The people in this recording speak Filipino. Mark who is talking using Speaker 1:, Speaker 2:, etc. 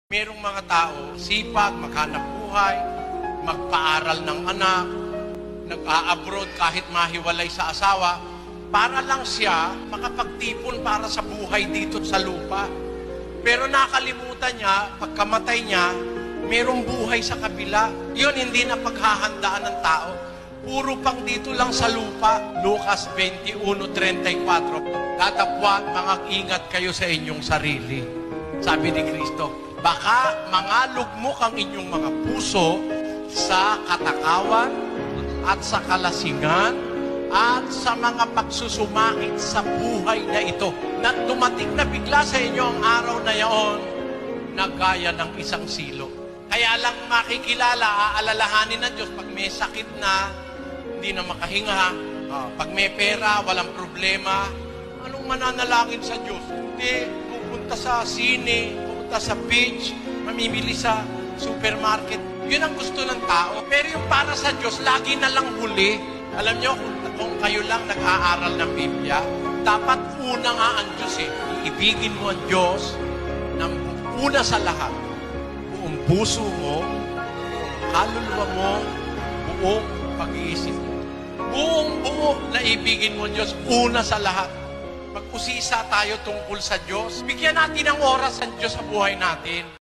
Speaker 1: Merong mga tao, sipag, maghanap buhay, magpaaral ng anak, nag-a-abroad kahit mahiwalay sa asawa, para lang siya makapagtipon para sa buhay dito sa lupa. Pero nakalimutan niya, pagkamatay niya, merong buhay sa kabila. Yun hindi na paghahandaan ng tao. Puro pang dito lang sa lupa. Lucas 21:34. Datapwat, ingat kayo sa inyong sarili. Sabi ni Kristo, baka mangalugmok ang inyong mga puso sa katakawan at sa kalasingan at sa mga pagsusumait sa buhay na ito. Na dumating na bigla sa inyo ang araw na yaon na gaya ng isang silo. Kaya lang makikilala, aalalahanin ng Diyos pag may sakit na, hindi na makahinga, pag may pera, walang problema, anong mananalangin sa Diyos? Hindi, pupunta sa sine, pupunta sa beach, mamimili sa supermarket. Yun ang gusto ng tao. Pero yung para sa Diyos, lagi na lang huli. Alam nyo, kung kayo lang nag-aaral ng Biblia, dapat una nga ang Diyos eh. Iibigin mo ang Diyos ng una sa lahat. Buong puso mo, kaluluwa mo, buong pag-iisip mo. Buong-buo na ibigin mo ang Diyos una sa lahat. Mag-usisa tayo tungkol sa Diyos. Bigyan natin ng oras ang Diyos sa buhay natin.